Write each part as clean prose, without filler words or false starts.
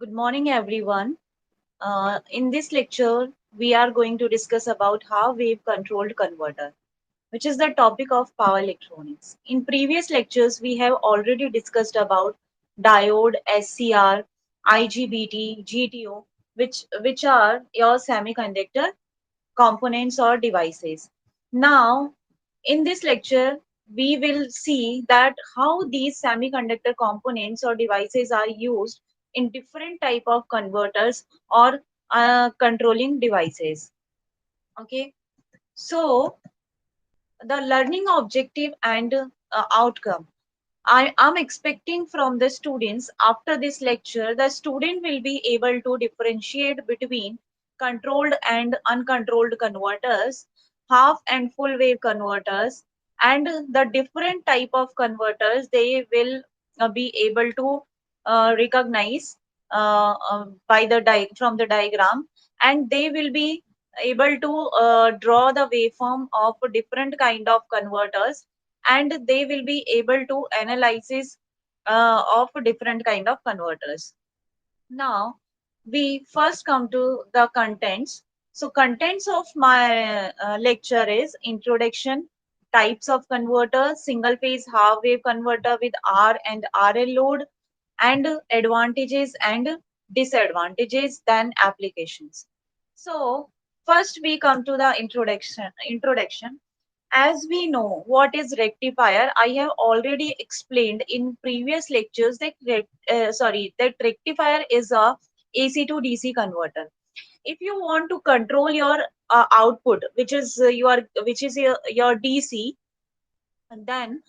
Good morning, everyone. In this lecture, we are going to discuss about half wave controlled converter, which is the topic of power electronics. In previous lectures, we have already discussed about diode, SCR, IGBT, GTO, which are your semiconductor components or devices. Now, in this lecture, we will see that how these semiconductor components or devices are used in different type of converters or controlling devices. Okay, so the learning objective and outcome. I am expecting from the students after this lecture, the student will be able to differentiate between controlled and uncontrolled converters, half and full wave converters, and the different type of converters they will be able to recognize by the from the diagram, and they will be able to draw the waveform of different kind of converters, and they will be able to analysis of different kind of converters. Now we first come to the contents. So contents of my lecture is introduction, types of converter, single phase half wave converter with R and RL load, and advantages and disadvantages, then applications. So first we come to the introduction. As we know what is rectifier, I have already explained in previous lectures that that rectifier is a AC to DC converter. If you want to control your output, which is your DC, then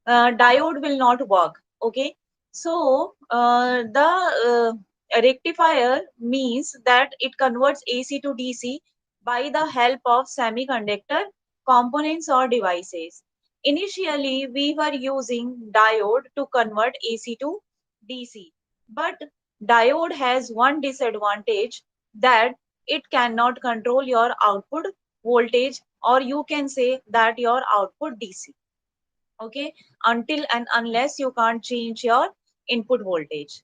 diode will not work. Okay, so the rectifier means that it converts AC to DC by the help of semiconductor components or devices. Initially we were using diode to convert AC to DC, but diode has one disadvantage, that it cannot control your output voltage, or you can say that your output DC. Okay, until and unless you can't change your input voltage.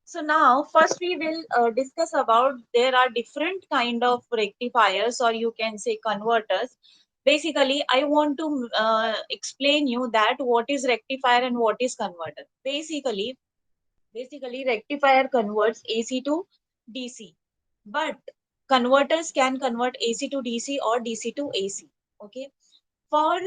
So now first we will discuss about there are different kind of rectifiers, or you can say converters. Basically I want to explain you that what is rectifier and what is converter. Basically rectifier converts AC to DC, but converters can convert AC to DC or DC to AC. Okay, for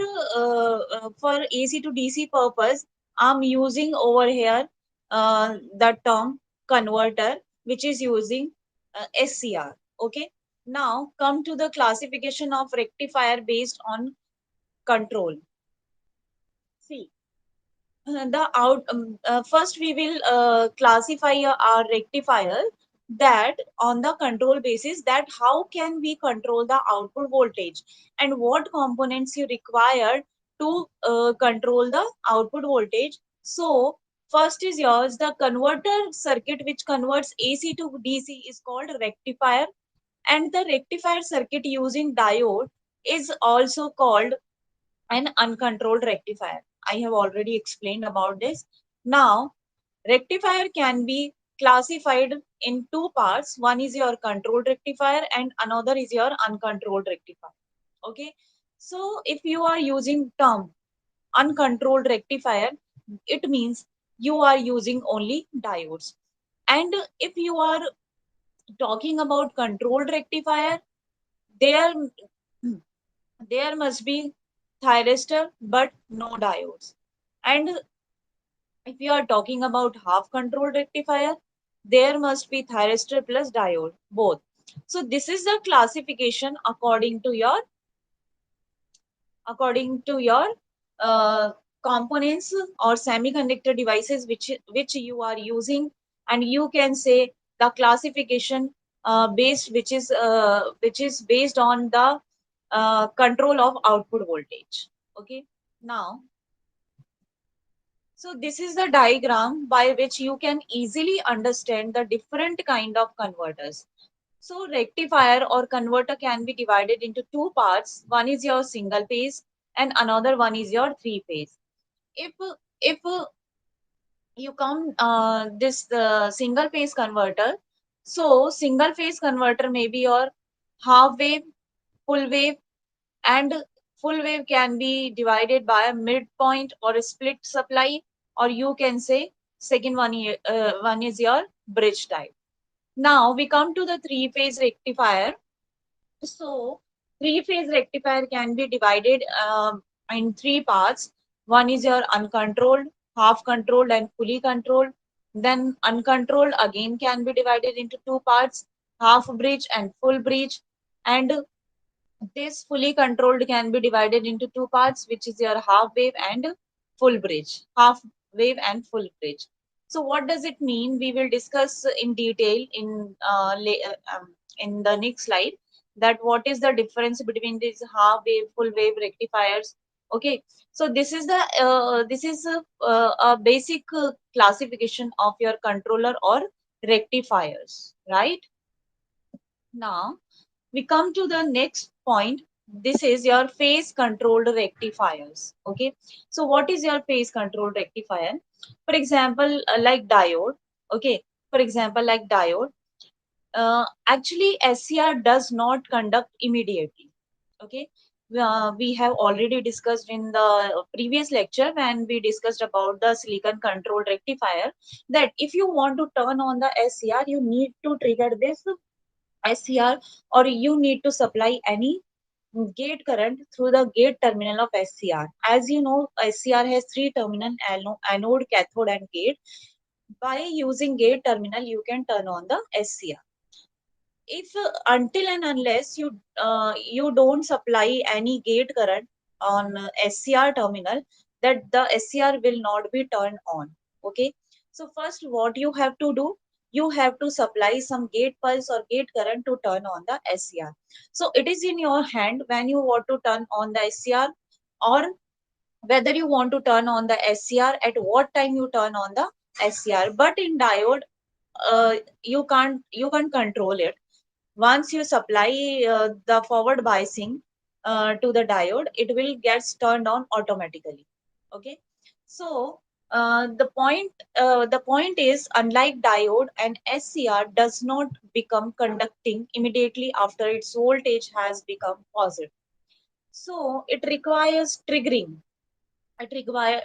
AC to DC purpose, I'm using over here the term converter, which is using SCR. Okay. Now come to the classification of rectifier based on control. See, the out first we will classify our rectifier, that on the control basis, that how can we control the output voltage and what components you require to control the output voltage. So first is yours, the converter circuit which converts AC to DC is called rectifier, and the rectifier circuit using diode is also called an uncontrolled rectifier. I have already explained about this. Now, rectifier can be classified in two parts. One is your controlled rectifier and another is your uncontrolled rectifier. Okay. So if you are using term uncontrolled rectifier, it means you are using only diodes. And if you are talking about controlled rectifier, there there must be thyristor but no diodes. And if you are talking about half controlled rectifier, there must be thyristor plus diode, both. So this is the classification according to your uh, components or semiconductor devices which you are using, and you can say the classification based which is based on the control of output voltage. Okay, now so this is the diagram by which you can easily understand the different kind of converters. So rectifier or converter can be divided into two parts. One is your single phase and another one is your three phase. If if you come this single phase converter. So single phase converter may be your half wave, full wave, and full wave can be divided by a midpoint or a split supply, or you can say second one is your bridge type. Now we come to the three phase rectifier. So three phase rectifier can be divided in three parts. One is your uncontrolled, half controlled, and fully controlled. Then uncontrolled again can be divided into two parts, half bridge and full bridge. And this fully controlled can be divided into two parts, which is your half wave and full bridge. Half wave and full bridge. So what does it mean? We will discuss in detail in the next slide, that what is the difference between these half wave, full wave rectifiers. Okay, so this is a basic classification of your controller or rectifiers, right? Now we come to the next point. This is your phase controlled rectifiers. Okay, so what is your phase controlled rectifier? For example, like diode. Okay, for example, like diode. Actually, SCR does not conduct immediately. Okay, we have already discussed in the previous lecture when we discussed about the silicon controlled rectifier, that if you want to turn on the SCR, you need to trigger this SCR, or you need to supply any gate current through the gate terminal of SCR. As you know, SCR has three terminal: anode, cathode, and gate. By using gate terminal, you can turn on the SCR. If until and unless you don't supply any gate current on SCR terminal, that the SCR will not be turned on. Okay, so first what you have to do, you have to supply some gate pulse or gate current to turn on the SCR. So it is in your hand when you want to turn on the SCR, or whether you want to turn on the SCR, at what time you turn on the SCR. But in diode, you can't control it. Once you supply the forward biasing to the diode, it will gets turned on automatically. Okay, so the point is, unlike diode, an SCR does not become conducting immediately after its voltage has become positive. So it requires triggering. It require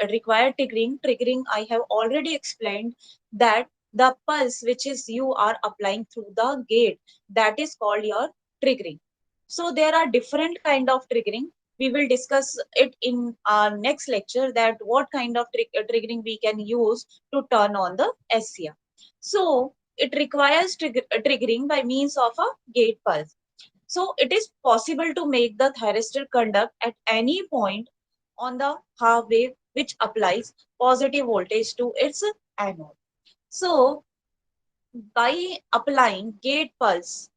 triggering. I have already explained that the pulse which is you are applying through the gate, that is called your triggering. So there are different kind of triggering. We will discuss it in our next lecture, that what kind of triggering we can use to turn on the SCR. So it requires triggering by means of a gate pulse. So it is possible to make the thyristor conduct at any point on the half wave which applies positive voltage to its anode. So by applying gate pulse,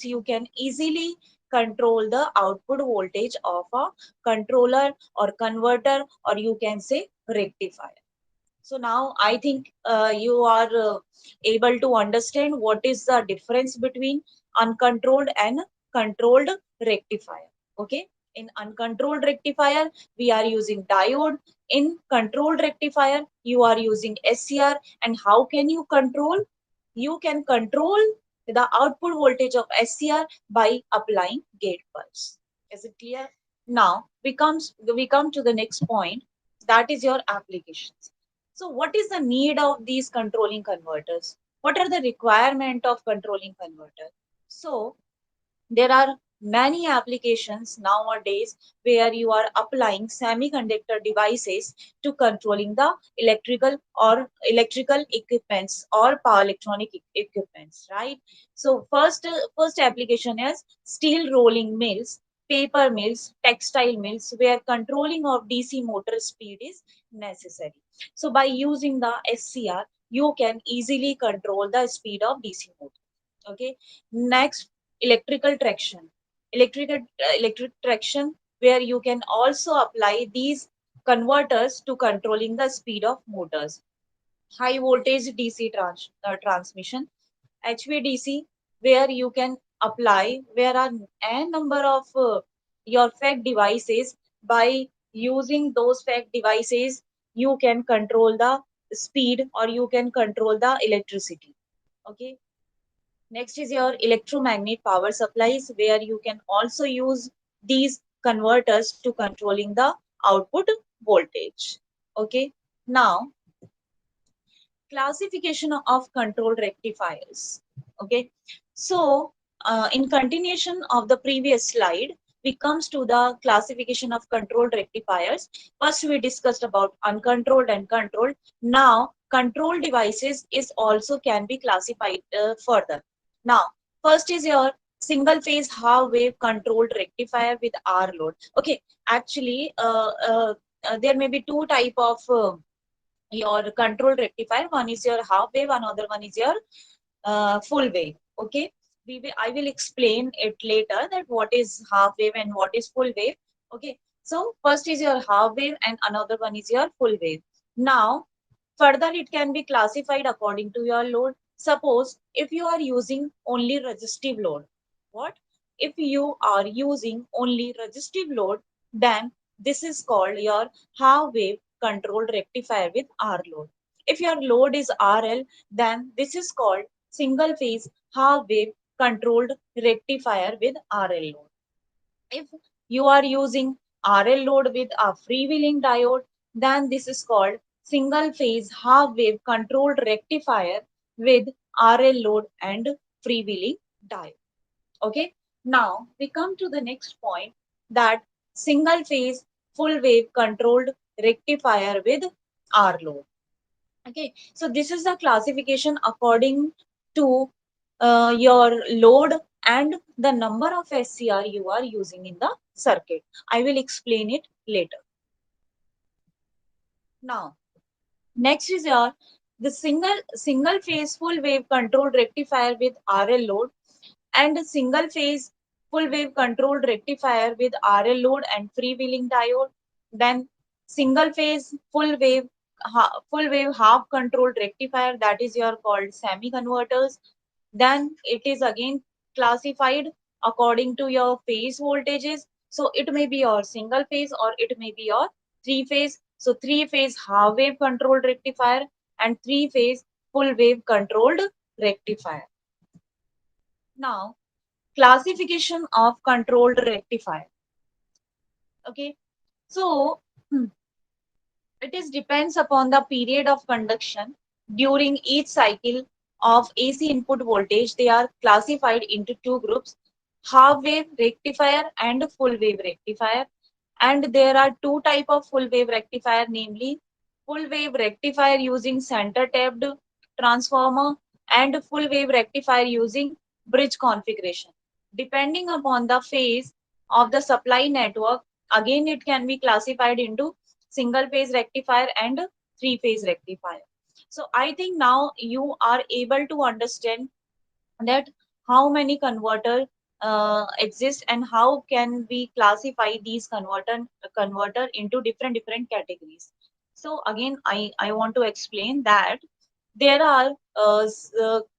you can easily control the output voltage of a controller or converter, or you can say rectifier. So now I think you are able to understand what is the difference between uncontrolled and controlled rectifier. Okay. In uncontrolled rectifier, we are using diode. In controlled rectifier, you are using SCR. And how can you control? You can control the output voltage of SCR by applying gate pulse. Is it clear? Now we come to the next point, that is your applications. So what is the need of these controlling converters? What are the requirement of controlling converter? So there are many applications nowadays where you are applying semiconductor devices to controlling the electrical equipments or power electronic equipments, right? So first application is steel rolling mills, paper mills, textile mills, where controlling of DC motor speed is necessary. So by using the SCR, you can easily control the speed of DC motor. Okay, next, electrical traction. Electric traction, where you can also apply these converters to controlling the speed of motors. High voltage DC transmission, HVDC, where you can apply, where are a number of your FAC devices. By using those FAC devices, you can control the speed or you can control the electricity. Okay. Next is your electromagnet power supplies, where you can also use these converters to controlling the output voltage. Okay. Now, classification of control rectifiers. Okay. So, in continuation of the previous slide, we comes to the classification of controlled rectifiers. First, we discussed about uncontrolled and controlled. Now, control devices is also can be classified further. Now, first is your single phase half wave controlled rectifier with R load. Okay, actually, there may be two type of your control rectifier. One is your half wave, another one is your full wave. Okay, I will explain it later that what is half wave and what is full wave. Okay, so first is your half wave and another one is your full wave. Now, further it can be classified according to your load. Suppose if you are using only resistive load, what? If you are using only resistive load, then this is called your half wave controlled rectifier with R load. If your load is RL, then this is called single phase half wave controlled rectifier with RL load. If you are using RL load with a freewheeling diode, then this is called single phase half wave controlled rectifier with RL load and freewheeling diode. Okay, now we come to the next point, that single phase full wave controlled rectifier with R load. Okay, so this is the classification according to your load and the number of SCR you are using in the circuit. I will explain it later. Now, next is your the single phase full wave controlled rectifier with RL load and a single phase full wave controlled rectifier with RL load and freewheeling diode. Then single phase full wave half controlled rectifier, that is your called semi converters. Then it is again classified according to your phase voltages. So it may be your single phase or it may be your three phase. So three phase half wave controlled rectifier and three phase full wave controlled rectifier. Now, classification of controlled rectifier. Okay, so it is depends upon the period of conduction during each cycle of AC input voltage. They are classified into two groups: half wave rectifier and full wave rectifier. And there are two type of full wave rectifier, namely full wave rectifier using center tapped transformer and full wave rectifier using bridge configuration. Depending upon the phase of the supply network, again it can be classified into single phase rectifier and three phase rectifier. So I think now you are able to understand that how many converter exist and how can we classify these converter into different categories. So again, I want to explain that there are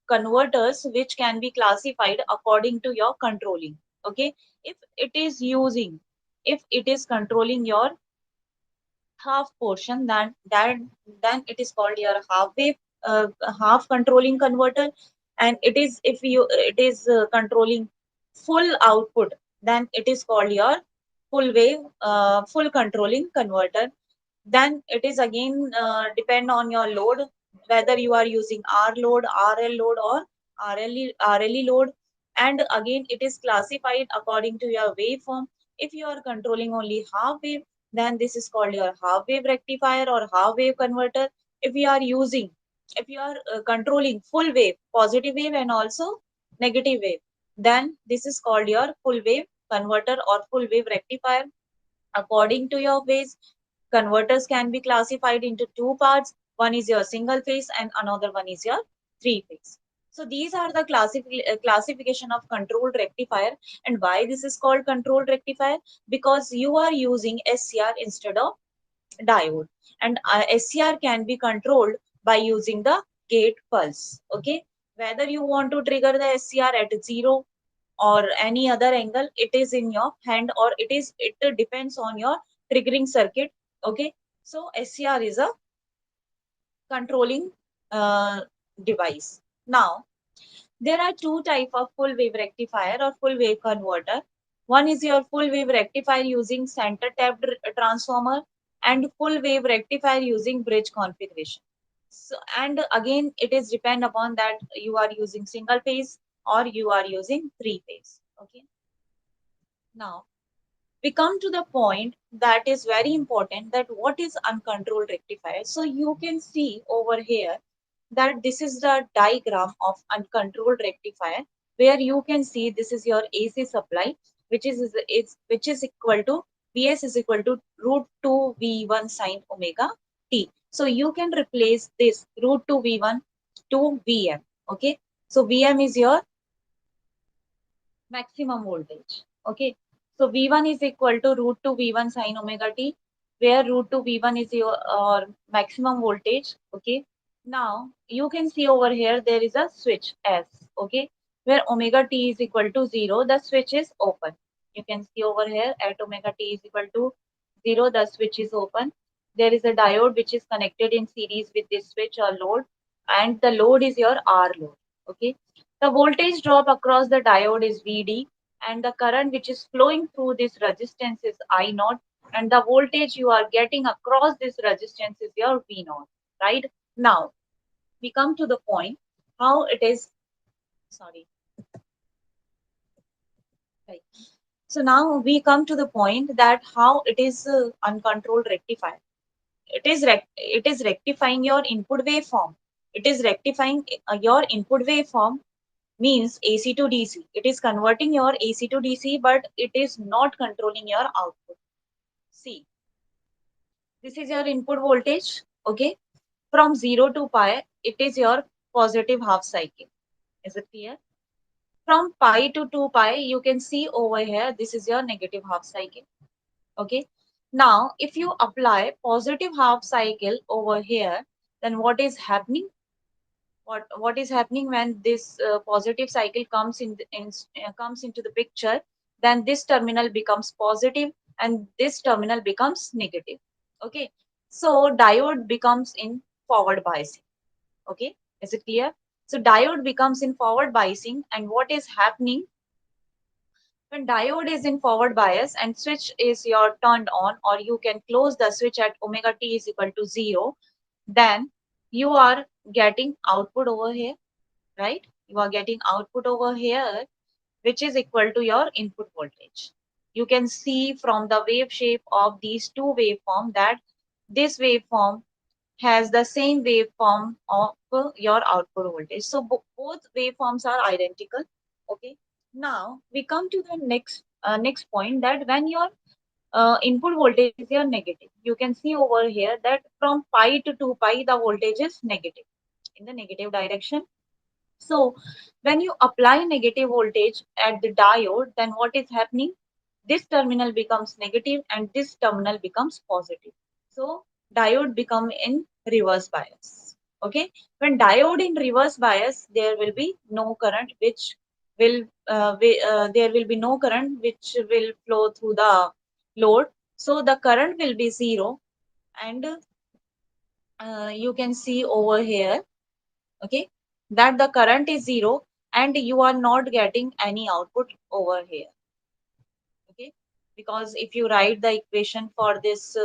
converters which can be classified according to your controlling. Okay, if it is using, if it is controlling your half portion, then it is called your half wave half controlling converter. And it is, if you it is controlling full output, then it is called your full wave full controlling converter. Then it is again depend on your load, whether you are using R load, RL load, or RLE load. And again it is classified according to your waveform. If you are controlling only half wave, then this is called your half wave rectifier or half wave converter. If you are using, if you are controlling full wave, positive wave and also negative wave, then this is called your full wave converter or full wave rectifier. According to your phase, converters can be classified into two parts. One is your single phase and another one is your three phase. So these are the classification of controlled rectifier. And why this is called controlled rectifier? Because you are using SCR instead of diode. And SCR can be controlled by using the gate pulse. Okay, whether you want to trigger the SCR at 0 or any other angle, it is in your hand, or it depends on your triggering circuit. Okay, So SCR is a controlling uh, device. Now, there are two type of full wave rectifier or full wave converter. One is your full wave rectifier using center tapped transformer and full wave rectifier using bridge configuration. So, and again, it is depend upon that you are using single phase or you are using three phase. Okay. Now, we come to the point that is very important, that what is uncontrolled rectifier. So you can see over here that this is the diagram of uncontrolled rectifier, where you can see this is your AC supply, which is equal to Vs is equal to root 2 V1 sine omega t. So you can replace this root 2 V1 to Vm. Okay, so Vm is your maximum voltage. Okay, so V1 is equal to root 2 V1 sine omega t, where root 2 V1 is your maximum voltage. Okay, now you can see over here there is a switch S. Okay, where omega t is equal to 0, the switch is open. You can see over here at omega t is equal to 0, the switch is open. There is a diode which is connected in series with this switch or load, and the load is your R load. Okay, the voltage drop across the diode is Vd, and the current which is flowing through this resistance is I naught, and the voltage you are getting across this resistance is your V naught. Right? Now we come to the point how it is. Sorry. Right. So now we come to the point that how it is uncontrolled rectifier. It is rectifying your input waveform. It is rectifying your input waveform means AC to DC. It is converting your AC to DC, but it is not controlling your output. See, this is your input voltage. Okay, from 0 to pi, it is your positive half cycle. Is it clear? From pi to 2 pi, you can see over here, this is your negative half cycle. Okay, now if you apply positive half cycle over here, then what is happening? What is happening when this positive cycle comes comes into the picture, then this terminal becomes positive and this terminal becomes negative. Okay, so diode becomes in forward biasing. Okay, is it clear? So diode becomes in forward biasing, and what is happening when diode is in forward bias and switch is your turned on, or you can close the switch at omega t is equal to 0, then you are getting output over here, right? You are getting output over here, which is equal to your input voltage. You can see from the wave shape of these two waveform that this waveform has the same waveform of your output voltage. So both waveforms are identical. Okay. Now we come to the next point, that when your input voltage is your negative, you can see over here that from pi to 2 pi the voltage is negative, in the negative direction. So when you apply negative voltage at the diode, then what is happening? This terminal becomes negative and this terminal becomes positive. So diode become in reverse bias. Okay. When diode in reverse bias, there will be no current which there will be no current which will flow through the load. So the current will be zero, and you can see over here, okay, that the current is zero and you are not getting any output over here. Okay, because if you write the equation for this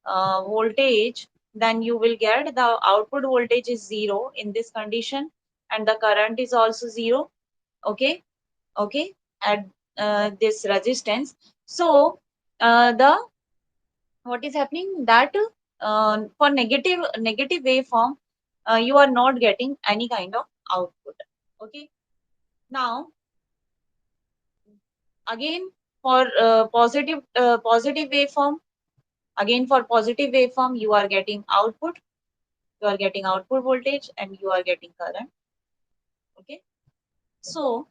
voltage, then you will get the output voltage is zero in this condition, and the current is also zero. Okay, okay, at this resistance. So the what is happening that for negative waveform, you are not getting any kind of output. Okay, now again for positive waveform, again for positive waveform, you are getting output, you are getting output voltage and you are getting current. Okay, so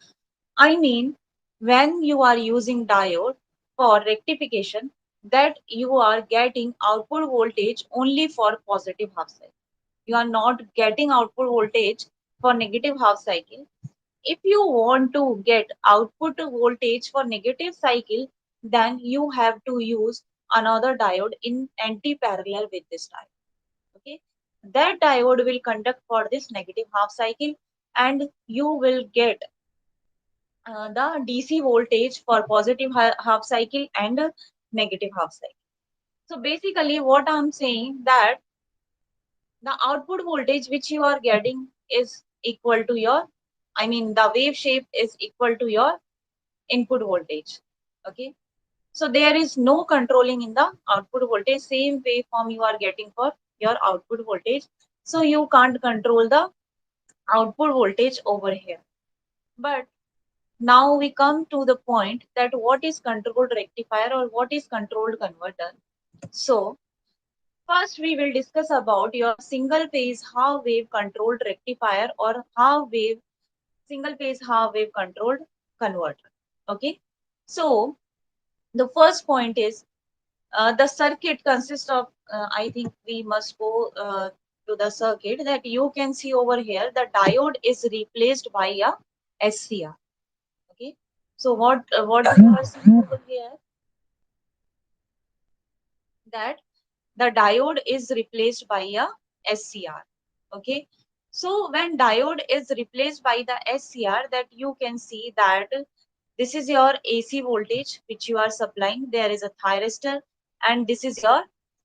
I mean, when you are using diode for rectification, that you are getting output voltage only for positive half cycle. You are not getting output voltage for negative half cycle. If you want to get output voltage for negative cycle, then you have to use another diode in anti-parallel with this diode. Okay, that diode will conduct for this negative half cycle, and you will get the DC voltage for positive half cycle and negative half cycle. So basically, what I'm saying that the output voltage which you are getting is equal to your, I mean, the wave shape is equal to your input voltage. Okay, so there is no controlling in the output voltage. Same waveform you are getting for your output voltage. So you can't control the output voltage over here. But now we come to the point that what is controlled rectifier or what is controlled converter. So first we will discuss about your single phase half wave controlled rectifier or half wave single phase half wave controlled converter. Okay. So the first point is the circuit consists of, I think we must go to the circuit that you can see over here. The diode is replaced by a SCR. Okay. So what we are seeing over here that the diode is replaced by a SCR. Okay. So when diode is replaced by the SCR, that you can see that this is your AC voltage which you are supplying. There is a thyristor and this is your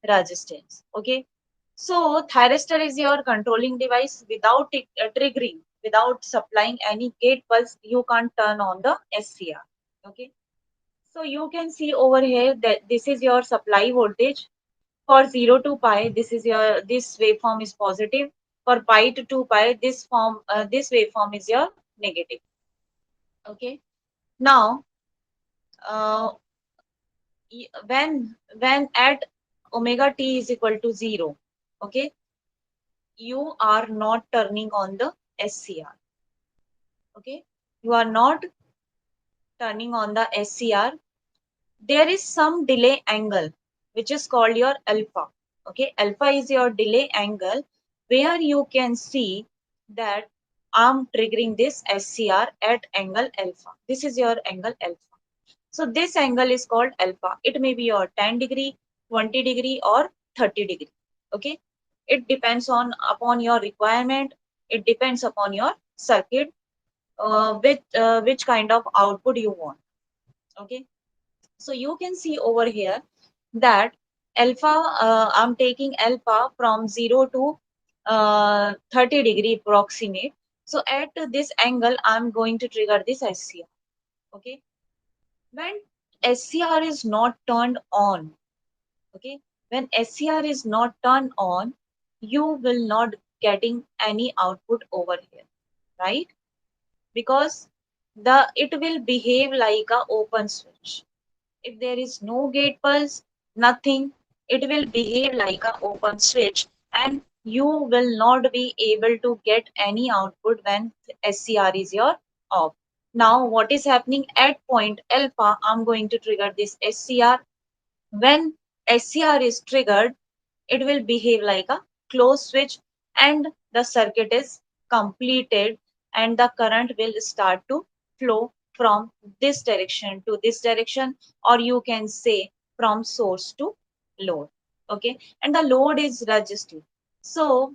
resistance. Okay. So thyristor is your controlling device. Without it, triggering, without supplying any gate pulse, you can't turn on the SCR. Okay. So you can see over here that this is your supply voltage. For 0 to pi, this waveform is positive. For pi to 2 pi, this waveform is your negative. Okay. Now, uh, when at omega t is equal to 0, okay, you are not turning on the SCR. Okay, you are not turning on the SCR. There is some delay angle which is called your alpha. Okay, alpha is your delay angle where you can see that I'm triggering this SCR at angle alpha. This is your angle alpha. So this angle is called alpha. It may be your 10 degree, 20 degree or 30 degree. Okay, it depends on upon your requirement. It depends upon your circuit, which kind of output you want. Okay, so you can see over here that alpha, I'm taking alpha from 0 to 30 degree approximate. So at this angle, I'm going to trigger this SCR. Okay. When SCR is not turned on, okay, when SCR is not turned on, you will not getting any output over here, right? Because it will behave like a open switch. If there is no gate pulse, nothing, it will behave like an open switch and you will not be able to get any output when SCR is your off. Now what is happening at point alpha, I'm going to trigger this SCR. When SCR is triggered, it will behave like a closed switch and the circuit is completed and the current will start to flow from this direction to this direction, or you can say from source to load. Okay, and the load is resistive. So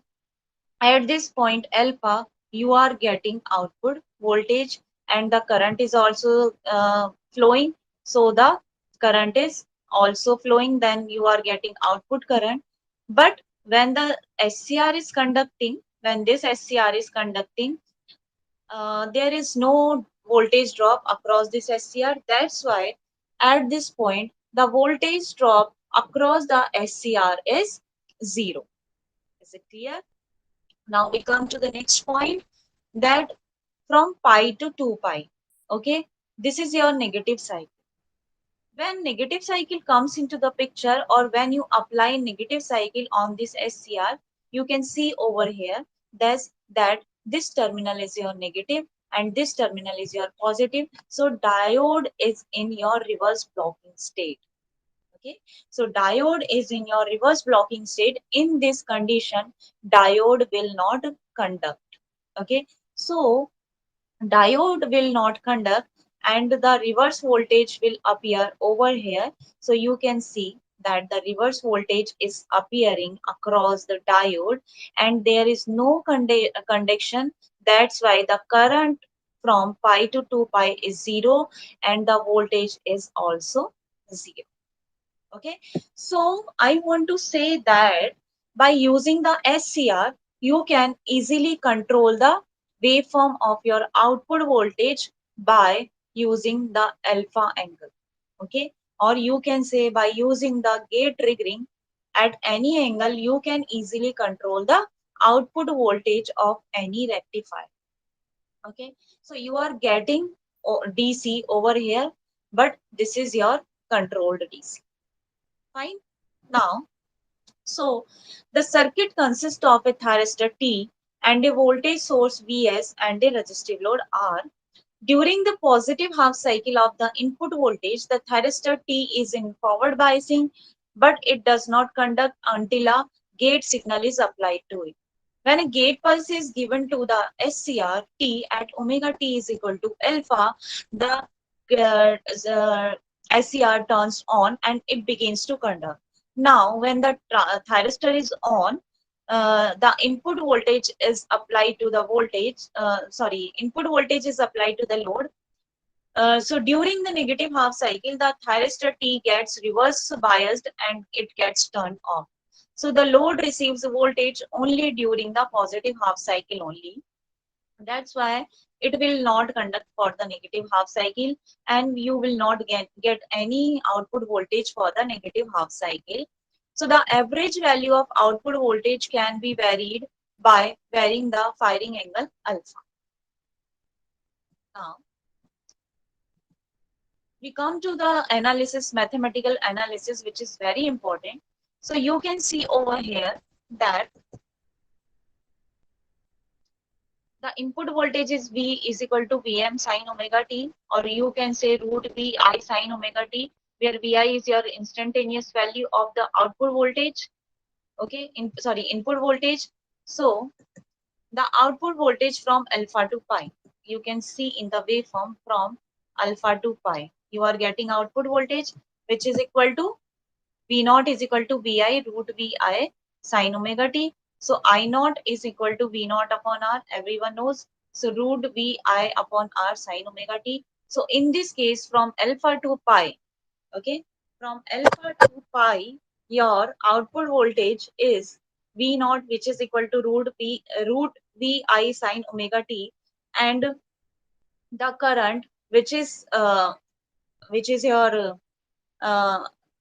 at this point alpha, you are getting output voltage and the current is also flowing. So the current is also flowing, then you are getting output current. But when the SCR is conducting, when this SCR is conducting, there is no voltage drop across this SCR. That's why at this point the voltage drop across the SCR is 0. Is it clear? Now we come to the next point that from pi to 2 pi. Okay, this is your negative cycle. When negative cycle comes into the picture or when you apply negative cycle on this SCR, you can see over here that this terminal is your negative and this terminal is your positive. So diode is in your reverse blocking state. Okay, so diode is in your reverse blocking state. In this condition, diode will not conduct. Okay, so diode will not conduct and the reverse voltage will appear over here. So you can see that the reverse voltage is appearing across the diode and there is no conduction. That's why the current from pi to 2 pi is 0 and the voltage is also 0. Okay, so I want to say that by using the SCR, you can easily control the waveform of your output voltage by using the alpha angle. Okay, or you can say by using the gate triggering at any angle, you can easily control the output voltage of any rectifier. Okay, so you are getting DC over here, but this is your controlled DC. Fine. Now, so the circuit consists of a thyristor T and a voltage source Vs and a resistive load R. During the positive half cycle of the input voltage, the thyristor T is in forward biasing, but it does not conduct until a gate signal is applied to it. When a gate pulse is given to the SCR T at omega T is equal to alpha, the SCR turns on and it begins to conduct. Now, when the thyristor is on, the input voltage is applied to the input voltage is applied to the load. So during the negative half cycle, the thyristor T gets reverse biased and it gets turned off. So the load receives voltage only during the positive half cycle only. That's why it will not conduct for the negative half cycle and you will not get any output voltage for the negative half cycle. So the average value of output voltage can be varied by varying the firing angle alpha. Now, we come to the analysis, mathematical analysis, which is very important. So you can see over here that the input voltage is V is equal to Vm sine omega t, or you can say root Vi sine omega t, where Vi is your instantaneous value of the output voltage. Okay, input voltage. So the output voltage from alpha to pi, you can see in the waveform from alpha to pi. You are getting output voltage, which is equal to V naught is equal to Vi root Vi sine omega t. So I naught is equal to V naught upon R. Everyone knows. So root Vi upon R sine omega t. So in this case, from alpha to pi, okay, from alpha to pi, your output voltage is V naught, which is equal to root Vi sine omega t, and the current, which is your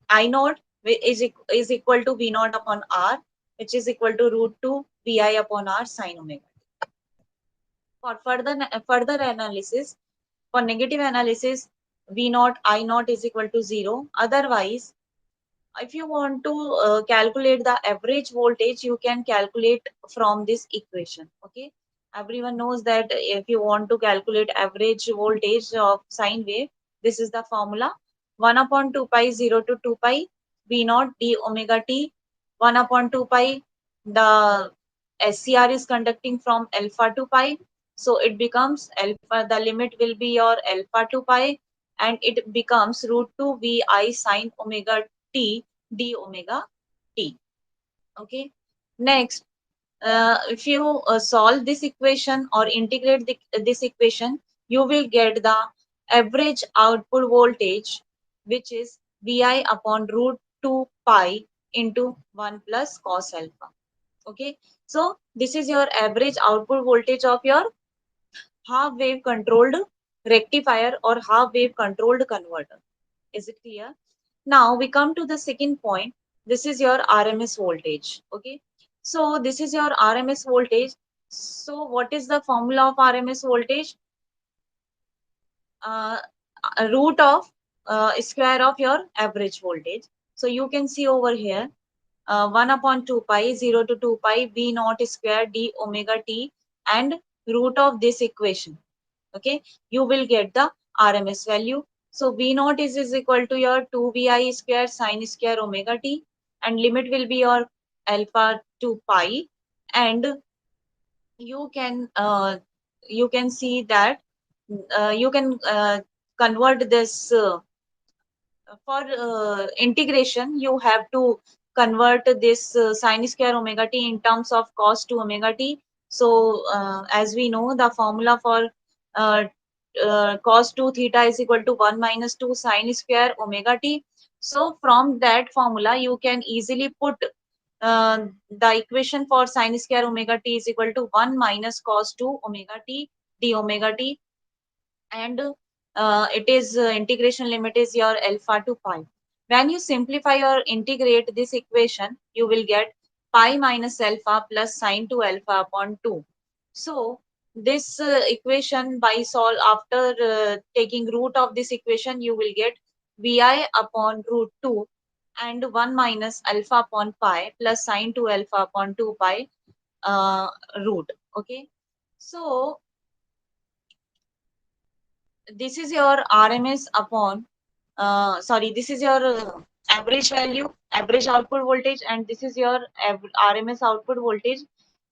I naught is equal to V naught upon R, which is equal to root 2 Vi upon R sine omega. For further analysis, for negative analysis, V naught I naught is equal to 0. Otherwise, if you want to calculate the average voltage, you can calculate from this equation. Okay, everyone knows that if you want to calculate average voltage of sine wave, this is the formula: 1 upon 2 pi 0 to 2 pi V naught d omega t. 1 upon 2 pi, the SCR is conducting from alpha to pi, so it becomes alpha, the limit will be your alpha to pi, and it becomes root 2 Vi sine omega t d omega t. Okay, next, if you solve this equation or integrate this equation, you will get the average output voltage, which is Vi upon root 2 pi into 1 plus cos alpha. Okay, so this is your average output voltage of your half wave controlled rectifier or half wave controlled converter. Is it clear? Now we come to the second point. This is your RMS voltage. Okay. So this is your RMS voltage. So what is the formula of RMS voltage? Uh, Root of square of your average voltage. So you can see over here 1 upon 2 pi 0 to 2 pi V naught square d omega t and root of this equation. Okay, you will get the RMS value. So V naught is equal to your 2 Vi square sine square omega t, and limit will be your alpha to pi, and you can see that you can convert this For integration, you have to convert this sine square omega t in terms of cos to omega t. So as we know, the formula for uh, cos 2 theta is equal to 1 minus 2 sine square omega t. So from that formula, you can easily put uh, the equation for sine square omega t is equal to 1 minus cos 2 omega t d omega t, and it is integration limit is your alpha to pi. When you simplify or integrate this equation, you will get pi minus alpha plus sine to alpha upon 2. So this equation by solve after taking root of this equation, you will get vi upon root 2 and 1 minus alpha upon pi plus sine to alpha upon 2 pi uh, root. Okay. So this is your RMS upon, this is your average value, average output voltage, and this is your RMS output voltage.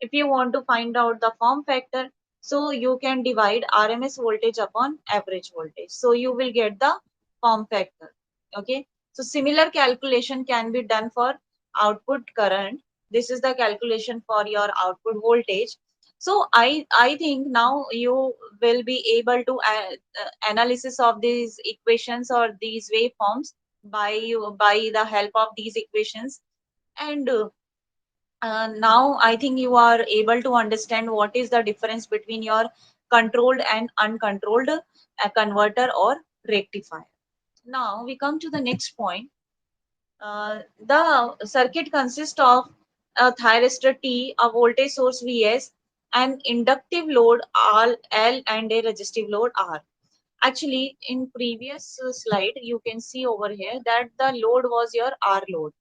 If you want to find out the form factor, so you can divide RMS voltage upon average voltage. So you will get the form factor. Okay. So similar calculation can be done for output current. This is the calculation for your output voltage. So I think now you will be able to analysis of these equations or these waveforms by the help of these equations. And now I think you are able to understand what is the difference between your controlled and uncontrolled converter or rectifier. Now we come to the next point. The circuit consists of a thyristor T, a voltage source Vs, an inductive load R, L, and a resistive load R. Actually, in previous slide, you can see over here that the load was your R load.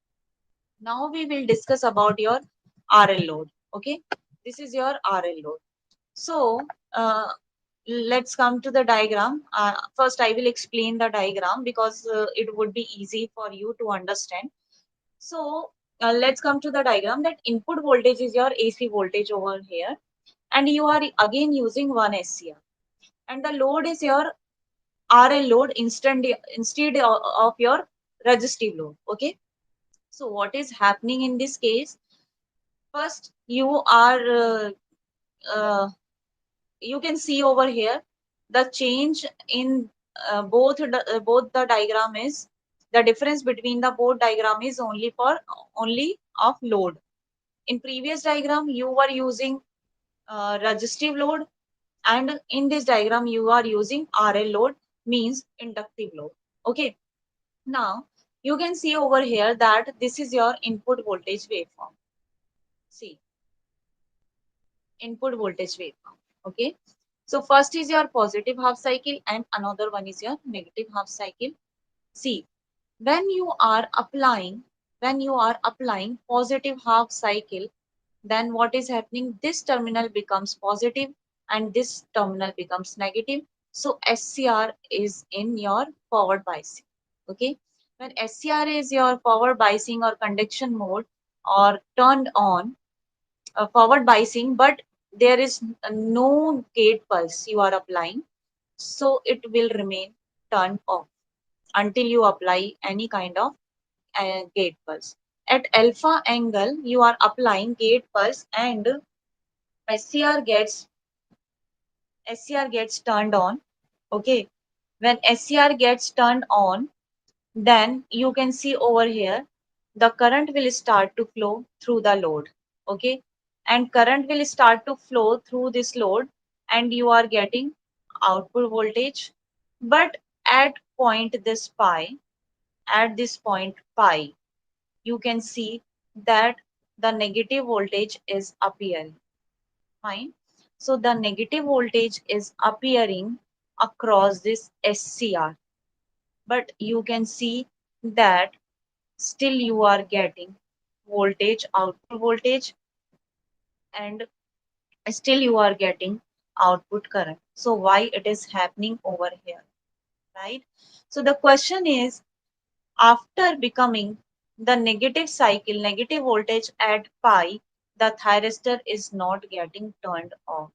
Now we will discuss about your RL load. Okay, this is your RL load. So let's come to the diagram. First, I will explain the diagram because it would be easy for you to understand. So let's come to the diagram that input voltage is your AC voltage over here, and you are again using one SCR, and the load is your RL load instead of your resistive load. Okay. So what is happening in this case? First, you can see over here the change in both the diagram is the difference between the both diagram is only of load. In previous diagram, you were using resistive load, and in this diagram, you are using RL load, means inductive load. Okay. Now, you can see over here that this is your input voltage waveform. See, input voltage waveform. Okay. So, first is your positive half cycle and another one is your negative half cycle. See, when you are applying, when you are applying positive half cycle, then what is happening? This terminal becomes positive and this terminal becomes negative. So SCR is in your forward biasing. Okay. When SCR is your forward biasing or conduction mode or turned on, forward biasing, but there is no gate pulse you are applying, so it will remain turned off until you apply any kind of gate pulse. At alpha angle, you are applying gate pulse and SCR gets SCR gets turned on. Okay. When SCR gets turned on, then you can see over here the current will start to flow through the load. Okay. And current will start to flow through this load and you are getting output voltage. But at point this pi, at this point pi, you can see that the negative voltage is appearing. Fine. So the negative voltage is appearing across this SCR. But you can see that still you are getting voltage, output voltage, and still you are getting output current. So why it is happening over here, right? So the question is, after becoming the negative cycle, negative voltage at pi, the thyristor is not getting turned off.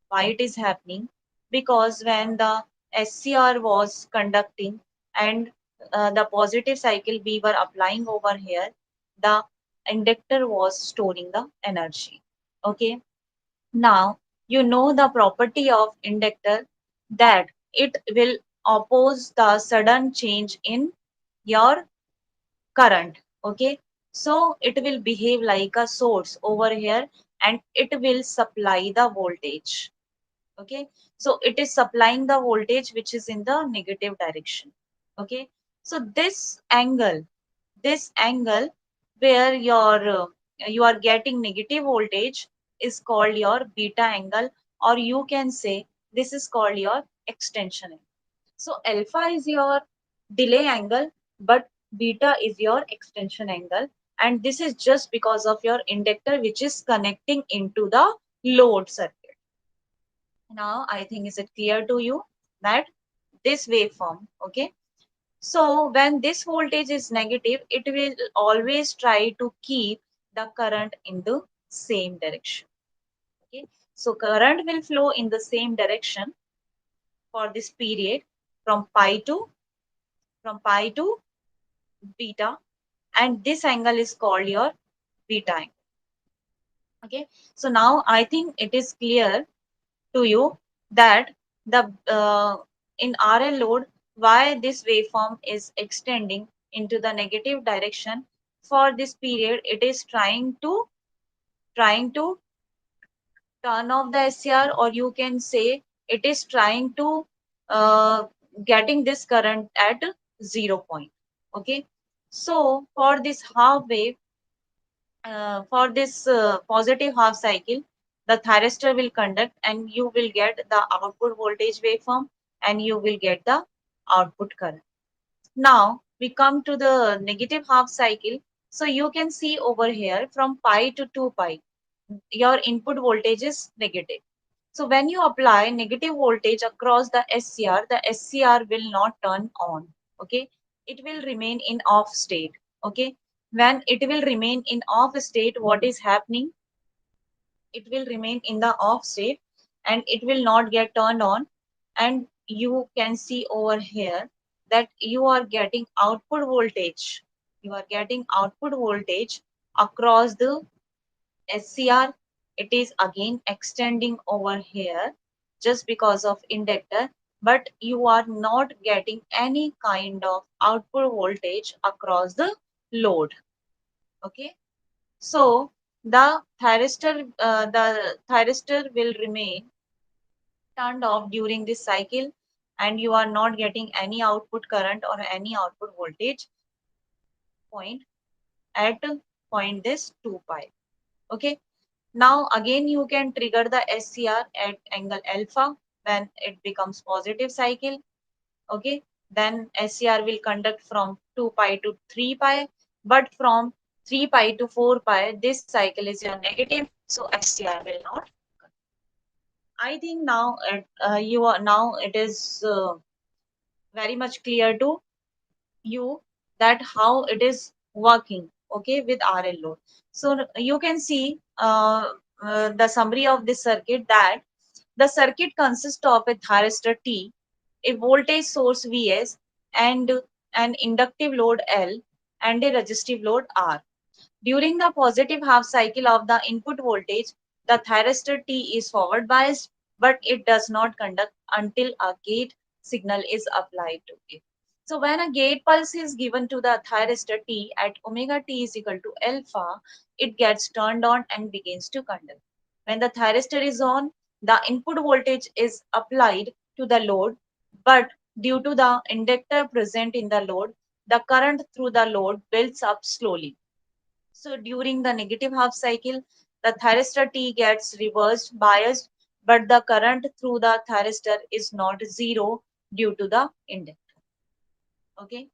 Why it is happening? Because when the SCR was conducting and the positive cycle we were applying over here, the inductor was storing the energy. Okay, now you know the property of inductor, that it will oppose the sudden change in your current. Okay, so it will behave like a source over here, and it will supply the voltage. Okay, so it is supplying the voltage which is in the negative direction. Okay, so this angle where you are getting negative voltage is called your beta angle, or you can say this is called your extension angle. So alpha is your delay angle, but beta is your extension angle, and this is just because of your inductor which is connecting into the load circuit. Now I think is it clear to you that this waveform, okay? So when this voltage is negative, it will always try to keep the current in the same direction. Okay, so current will flow in the same direction for this period from pi to beta, and this angle is called your beta angle. Okay, so now I think it is clear to you that the in RL load why this waveform is extending into the negative direction. For this period it is trying to turn off the SCR, or you can say it is trying to uh, getting this current at 0 point. Okay, so for this half wave, for this positive half cycle, the thyristor will conduct and you will get the output voltage waveform, and you will get the output current. Now we come to the negative half cycle. So you can see over here from pi to 2 pi, your input voltage is negative. So when you apply negative voltage across the SCR, the SCR will not turn on. Okay, it will remain in off state. Okay, when it will remain in off state, what is happening? It will remain in the off state and it will not get turned on. And you can see over here that you are getting output voltage. You are getting output voltage across the SCR. It is again extending over here just because of inductor, but you are not getting any kind of output voltage across the load. Okay, so the thyristor will remain turned off during this cycle, and you are not getting any output current or any output voltage point at point this 2 pi. Okay, now again you can trigger the SCR at angle alpha when it becomes positive cycle. Okay, then SCR will conduct from 2 pi to 3 pi, but from 3 pi to 4 pi this cycle is your negative, so SCR will not. I think now it is very much clear to you that how it is working, okay, with RL load. So you can see the summary of this circuit, that the circuit consists of a thyristor T, a voltage source Vs, and an inductive load L, and a resistive load R. During the positive half cycle of the input voltage, the thyristor T is forward biased, but it does not conduct until a gate signal is applied to it. So when a gate pulse is given to the thyristor T at omega t is equal to alpha, it gets turned on and begins to conduct. When the thyristor is on, the input voltage is applied to the load, but due to the inductor present in the load, the current through the load builds up slowly. So during the negative half cycle, the thyristor T gets reversed biased, but the current through the thyristor is not zero due to the inductor. Okay.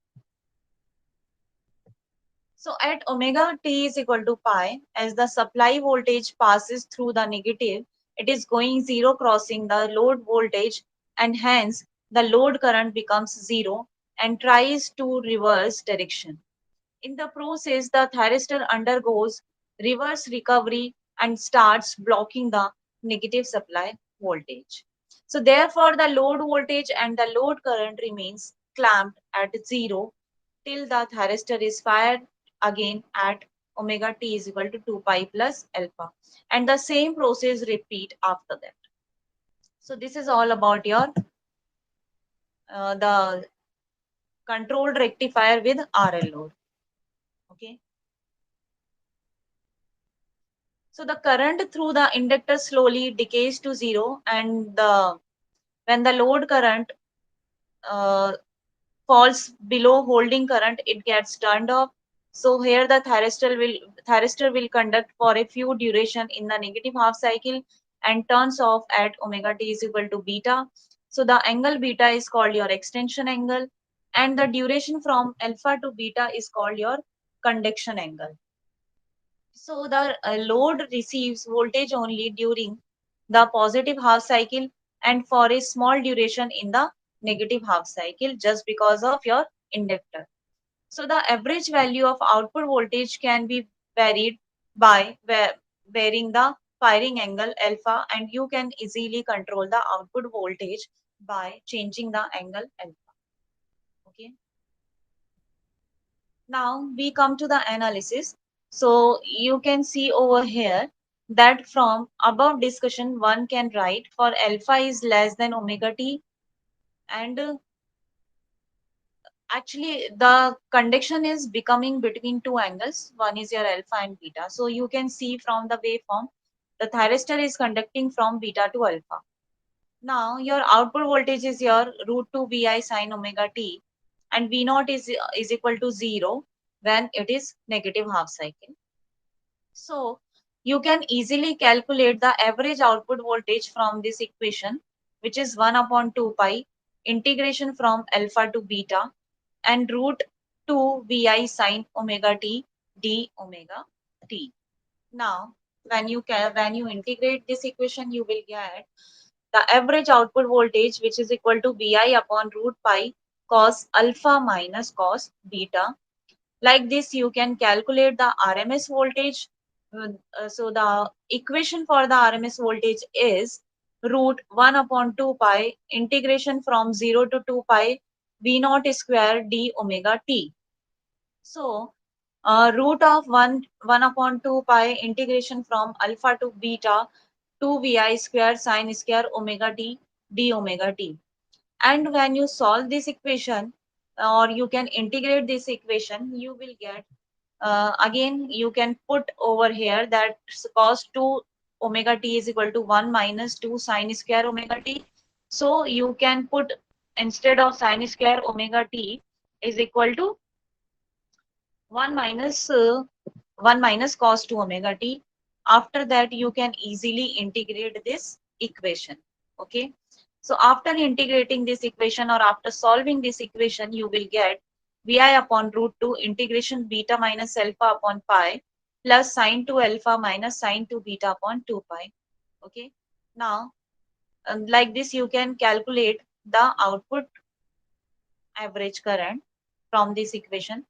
So at omega t is equal to pi, as the supply voltage passes through the negative, it is going zero, crossing the load voltage, and hence the load current becomes zero and tries to reverse direction. In the process, the thyristor undergoes reverse recovery and starts blocking the negative supply voltage. So therefore, the load voltage and the load current remains clamped at 0 till the thyristor is fired again at omega t is equal to 2 pi plus alpha. And the same process repeat after that. So this is all about your the controlled rectifier with RL load. Okay. So the current through the inductor slowly decays to 0, and when the load current uh, falls below holding current, it gets turned off. So here the thyristor will conduct for a few duration in the negative half cycle and turns off at omega t is equal to beta. So the angle beta is called your extension angle, and the duration from alpha to beta is called your conduction angle. So the load receives voltage only during the positive half cycle and for a small duration in the negative half cycle just because of your inductor. So the average value of output voltage can be varied by varying the firing angle alpha, and you can easily control the output voltage by changing the angle alpha. Okay. Now we come to the analysis. So you can see over here that from above discussion one can write for alpha is less than omega t, and actually the conduction is becoming between two angles. One is your alpha and beta. So you can see from the waveform the thyristor is conducting from beta to alpha. Now your output voltage is your root 2 Vi sine omega t, and V naught is equal to 0 when it is negative half cycle. So you can easily calculate the average output voltage from this equation, which is 1 upon 2 pi integration from alpha to beta and root 2 Vi sine omega t d omega t. Now, when you integrate this equation, you will get the average output voltage, which is equal to Vi upon root pi cos alpha minus cos beta. Like this, you can calculate the RMS voltage. So the equation for the RMS voltage is root 1 upon 2 pi integration from 0 to 2 pi V naught square d omega t. So root of 1 upon 2 pi integration from alpha to beta 2 Vi square sine square omega t d omega t. And when you solve this equation, or you can integrate this equation, you will get again you can put over here that cos 2 omega t is equal to 1 minus 2 sine square omega t. So you can put, instead of sine square omega t is equal to 1 minus 1 minus cos 2 omega t. After that you can easily integrate this equation. Okay. So after integrating this equation or after solving this equation, you will get Vi upon root 2 integration beta minus alpha upon pi plus sine 2 alpha minus sine 2 beta upon 2 pi. Okay. Now, like this, you can calculate the output average current from this equation,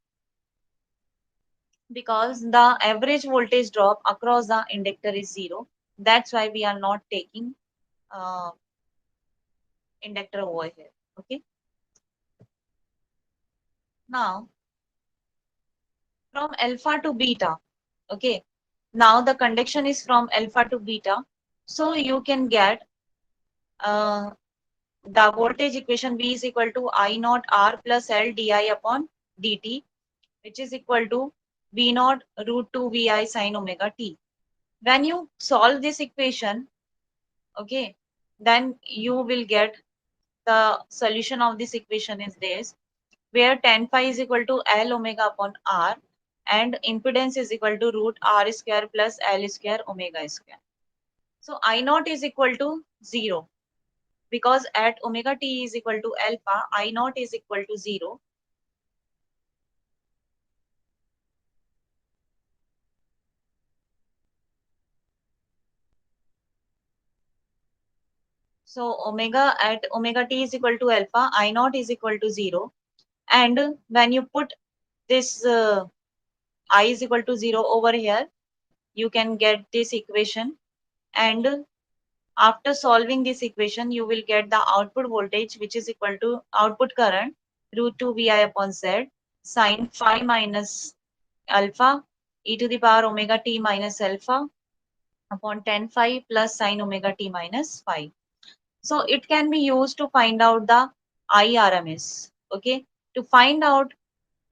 because the average voltage drop across the inductor is 0. That's why we are not taking uh, inductor over here. Okay. Now, from alpha to beta. Okay. Now the conduction is from alpha to beta. So you can get uh, the voltage equation V is equal to I naught R plus L di upon dt, which is equal to V naught root 2 Vi sine omega t. When you solve this equation, okay, then you will get the solution of this equation is this, where tan phi is equal to L omega upon R and impedance is equal to root R square plus L square omega square. So I naught is equal to 0, because at omega t is equal to alpha, I naught is equal to 0. So at omega t is equal to alpha, I naught is equal to 0. And when you put this I is equal to 0 over here, you can get this equation. And after solving this equation, you will get the output voltage, which is equal to output current, root 2 vi upon z sine phi minus alpha e to the power omega t minus alpha upon tan phi plus sine omega t minus phi. So it can be used to find out the IRMS. Okay, to find out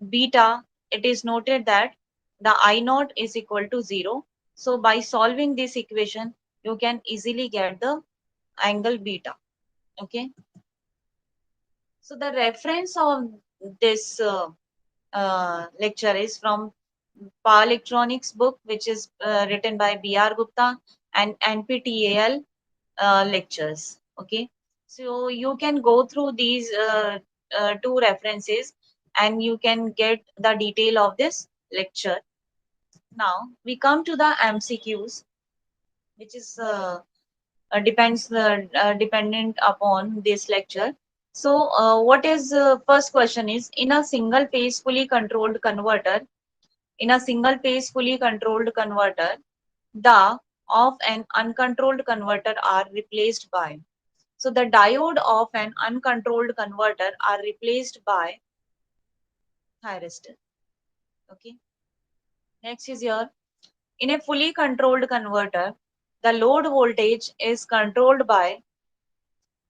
beta, it is noted that the I naught is equal to 0. So by solving this equation, you can easily get the angle beta. Okay, so the reference of this lecture is from Power Electronics book, which is written by B.R. Gupta and NPTEL lectures. Okay, so you can go through these two references and you can get the detail of this lecture. Now we come to the MCQs, which is dependent upon this lecture. So what is first question is, in a single phase fully controlled converter, in a single phase fully controlled converter, the of an uncontrolled converter are replaced by. So the diode of an uncontrolled converter are replaced by thyristor. Okay. Next is here, in a fully controlled converter, the load voltage is controlled by.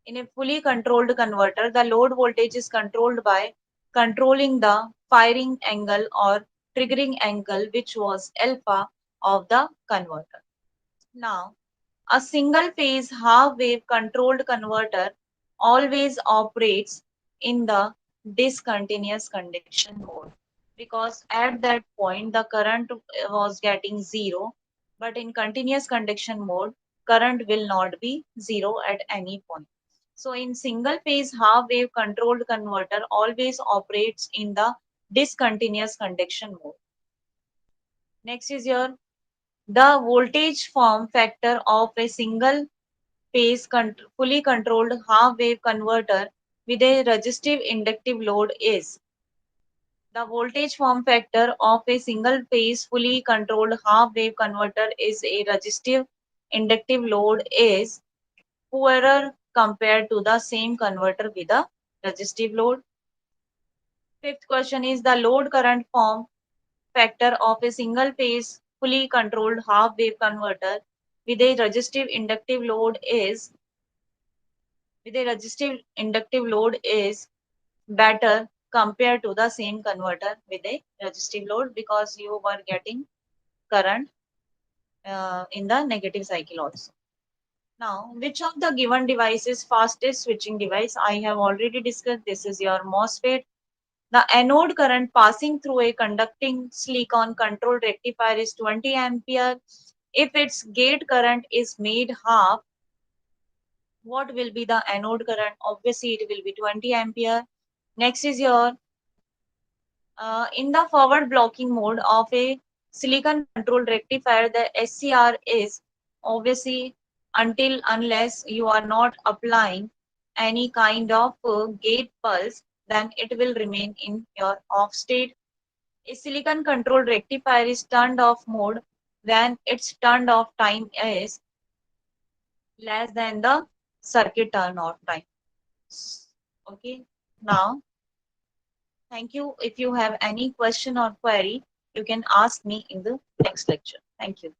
In a fully controlled converter, the load voltage is controlled by controlling the firing angle or triggering angle, which was alpha of the converter. Now, a single phase half wave controlled converter always operates in the discontinuous conduction mode, because at that point the current was getting zero, but in continuous conduction mode current will not be zero at any point. So in single phase half wave controlled converter always operates in the discontinuous conduction mode. Next is your, the voltage form factor of a single phase fully controlled half wave converter with a resistive inductive load is. The voltage form factor of a single phase fully controlled half wave converter is a resistive inductive load is poorer compared to the same converter with a resistive load. Fifth question is, the load current form factor of a single phase fully controlled half wave converter with a resistive inductive load is, with a resistive inductive load is better compared to the same converter with a resistive load, because you were getting current in the negative cycle also. Now, which of the given device is fastest switching device? I have already discussed. This is your MOSFET. The anode current passing through a conducting silicon controlled rectifier is 20 ampere. If its gate current is made half, what will be the anode current? Obviously, it will be 20 ampere. Next is your, in the forward blocking mode of a silicon controlled rectifier, the SCR is obviously, until unless you are not applying any kind of gate pulse, then it will remain in your off state. A silicon controlled rectifier is turned off mode when its turned off time is less than the circuit turn off time. Okay, now thank you. If you have any question or query, you can ask me in the next lecture. Thank you.